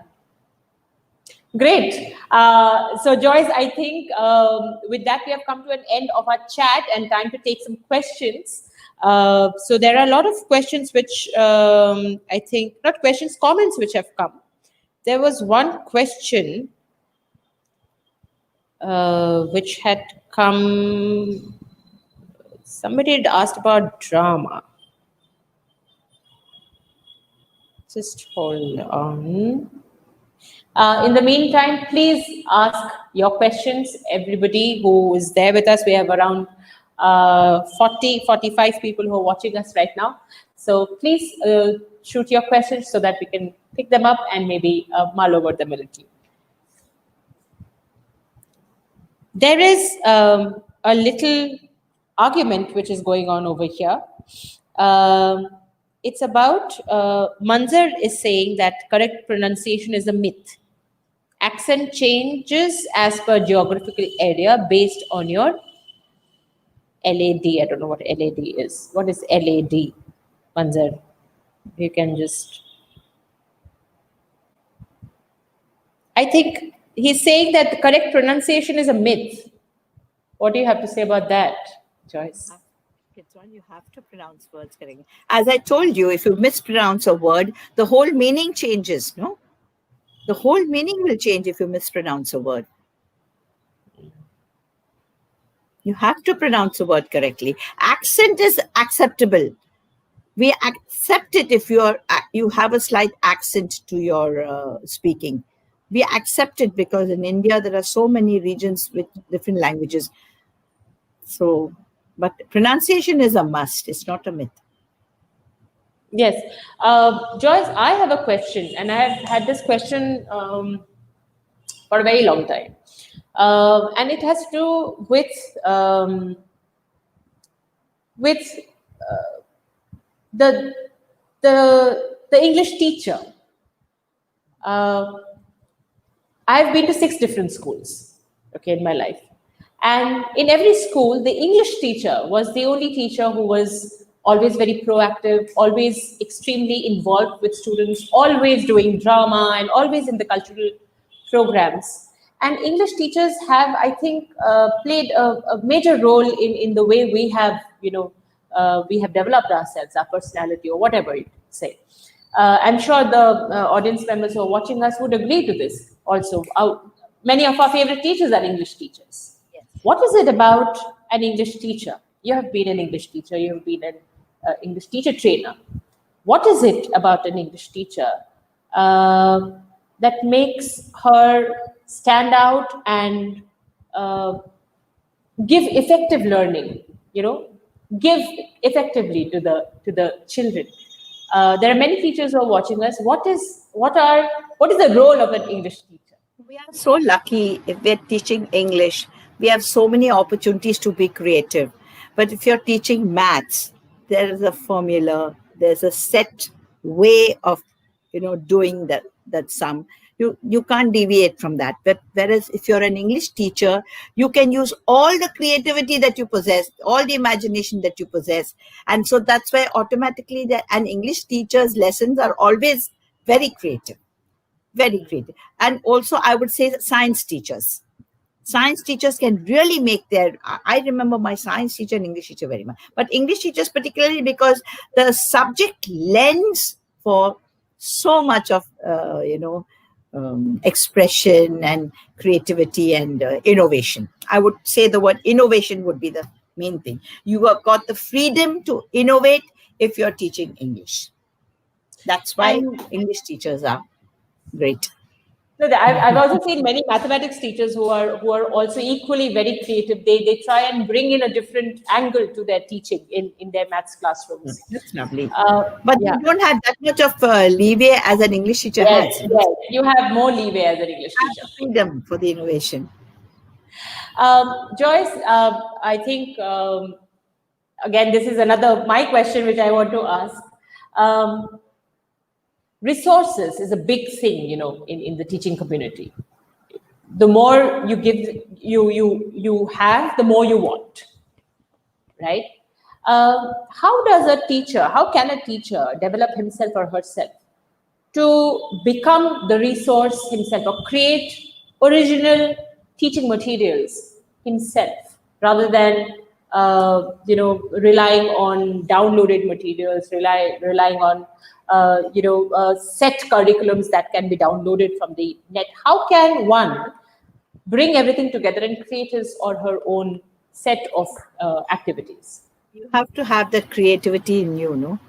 Great. So Joyce, I think with that we have come to an end of our chat and time to take some questions. So there are a lot of questions which I think, not questions, comments which have come. There was one question which had come, somebody had asked about drama. Just hold on. In the meantime, please ask your questions. Everybody who is there with us, we have around 45 people who are watching us right now. So please shoot your questions so that we can pick them up and maybe mull over them a little. There is a little argument which is going on over here. It's about, Manzar is saying that correct pronunciation is a myth. Accent changes as per geographical area based on your LAD. I don't know what LAD is. What is LAD, Manzar? You can just... I think he's saying that the correct pronunciation is a myth. What do you have to say about that, Joyce? You have to pronounce words correctly. As I told you, if you mispronounce a word, the whole meaning changes, no? The whole meaning will change if you mispronounce a word. You have to pronounce a word correctly. Accent is acceptable. We accept it if you have a slight accent to your speaking. We accept it because in India, there are so many regions with different languages. So, but pronunciation is a must. It's not a myth. Yes. Joyce, I have a question, and I have had this question for a very long time. And it has to do with the English teacher. I've been to 6 different schools, okay, in my life. And in every school, the English teacher was the only teacher who was always very proactive, always extremely involved with students, always doing drama and always in the cultural programs. And English teachers have, I think, played a major role in the way we have, we have developed ourselves, our personality, or whatever you say. I'm sure the audience members who are watching us would agree to this also. Many of our favorite teachers are English teachers. Yes. What is it about an English teacher? You have been an English teacher, you have been an English teacher trainer. What is it about an English teacher that makes her stand out and give effective learning, give effectively to the children? There are many teachers who are watching us. What is the role of an English teacher? We are so lucky if we're teaching English. We have so many opportunities to be creative. But if you're teaching maths, there is a formula, there's a set way of, doing that sum. You can't deviate from that. But whereas if you're an English teacher, you can use all the creativity that you possess, all the imagination that you possess. And so that's why automatically an English teacher's lessons are always very creative. Very creative. And also, I would say that science teachers can really make I remember my science teacher and English teacher very much, but English teachers particularly, because the subject lends for so much of, expression and creativity and innovation. I would say the word innovation would be the main thing. You have got the freedom to innovate if you're teaching English. That's why English teachers are great. So I've also seen many mathematics teachers who are also equally very creative. They try and bring in a different angle to their teaching in their maths classrooms. That's lovely. But you don't have that much of leeway as an English teacher has. Yes, you have more leeway as an English teacher. Freedom for the innovation. Joyce, I think again this is my question which I want to ask. Resources is a big thing, in the teaching community. The more you give, you have, the more you want, right? How can a teacher develop himself or herself to become the resource himself, or create original teaching materials himself, rather than relying on downloaded materials, relying on set curriculums that can be downloaded from the net? How can one bring everything together and create his or her own set of activities? You have to have that creativity in you, no?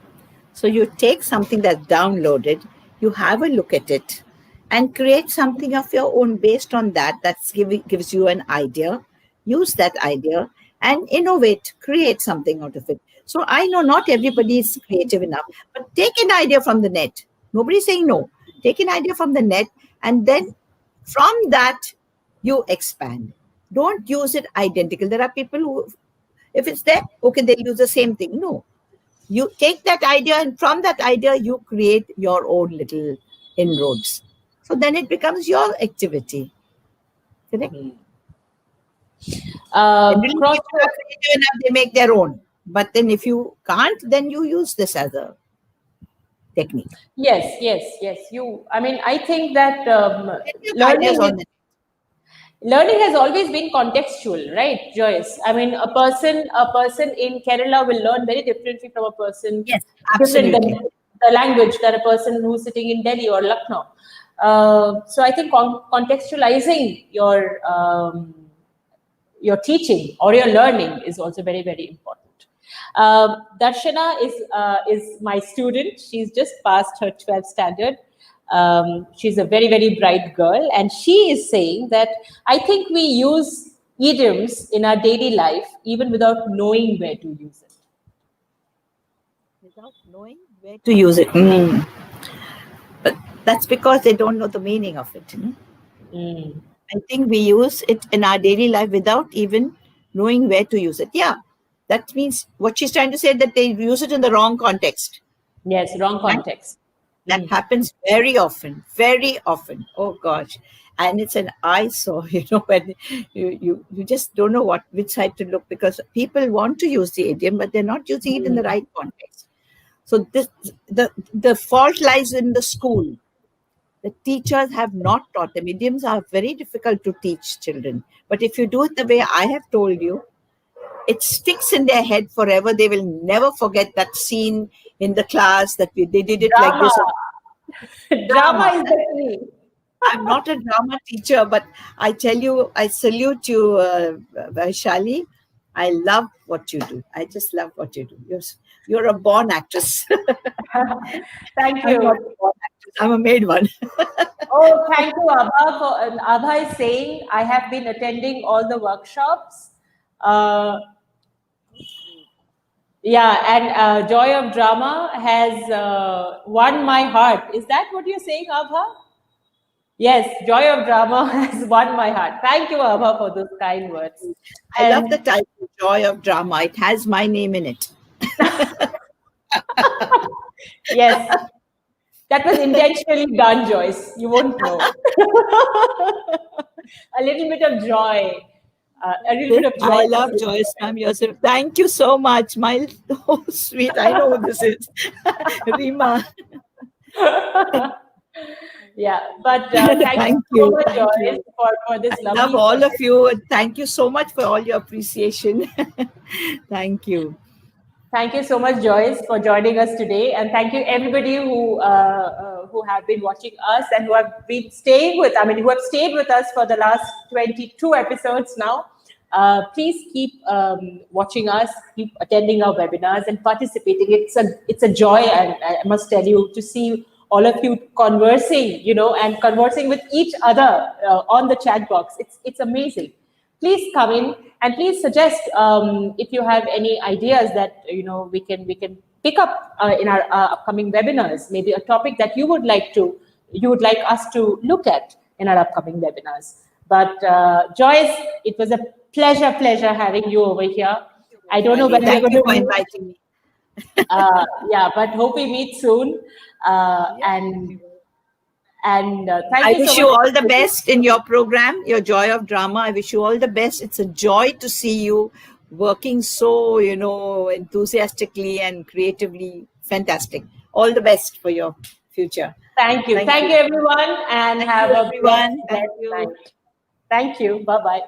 So you take something that's downloaded, you have a look at it, and create something of your own based on that. That gives you an idea. Use that idea and innovate, create something out of it. So I know not everybody is creative enough, but take an idea from the net. Nobody's saying no. Take an idea from the net, and then from that, you expand. Don't use it identical. There are people who, if it's there, okay, they'll use the same thing. No. You take that idea, and from that idea, you create your own little inroads. So then it becomes your activity. Correct? They make their own. But then if you can't, then you use this as a technique. Yes. I think that learning has always been contextual, right, Joyce? I mean, a person in Kerala will learn very differently from a person different than the language than a person who's sitting in Delhi or Lucknow. So I think contextualizing your teaching or your learning is also very, very important. Darshana is my student. She's just passed her 12th standard. She's a very, very bright girl, and she is saying that I think we use idioms in our daily life even without knowing where to use it. Without knowing where to use it. But that's because they don't know the meaning of it. I think we use it in our daily life without even knowing where to use it. Yeah, that means what she's trying to say, that they use it in the wrong context. Yes, wrong context. That happens very often. Oh gosh. and it's an eyesore, when you just don't know which side to look, because people want to use the idiom, but they're not using it in the right context. So the fault lies in the school. The teachers have not taught them. Idioms are very difficult to teach children. But if you do it the way I have told you, it sticks in their head forever. They will never forget that scene in the class that they did it like Drama. this. Drama is the key. I'm not a drama teacher, but I tell you, I salute you, Vaishali. I love what you do. I just love what you do. You're a born actress. Thank I'm not you. a born actress. I'm a made one. Oh, thank you, Abha. Abha is saying, I have been attending all the workshops. Yeah, and Joy of Drama has won my heart. Is that what you're saying, Abha? Yes, Joy of Drama has won my heart. Thank you, Abha, for those kind words. I love the title, Joy of Drama. It has my name in it. Yes, that was intentionally done, Joyce. You won't know. A little bit of joy. A little bit of joy. I love Joyce, ma'am. Yourself. Thank you so much. My sweet. I know who this is. Rima. Yeah, but thank you so much, Joyce, for this lovely. I love all of you. Thank you so much for all your appreciation. Thank you. Thank you so much, Joyce, for joining us today, and thank you everybody who have been watching us and who have been staying with. who have stayed with us for the last 22 episodes now. Please keep watching us, keep attending our webinars and participating. It's a joy, and I must tell you, to see all of you conversing, and conversing with each other on the chat box. It's amazing. Please come in and please suggest if you have any ideas that we can pick up in our upcoming webinars. Maybe a topic that you would like us to look at in our upcoming webinars. But Joyce, it was a pleasure having you over here. I don't know when we're going to for inviting me. Yeah, but hope we meet soon. And thank I you. wish you all the best in your program, your Joy of Drama. I wish you all the best. It's a joy to see you working so, enthusiastically and creatively. Fantastic. All the best for your future. Thank you. Thank you, everyone, and have a everyone. blessed night. Thank you. Bye-bye.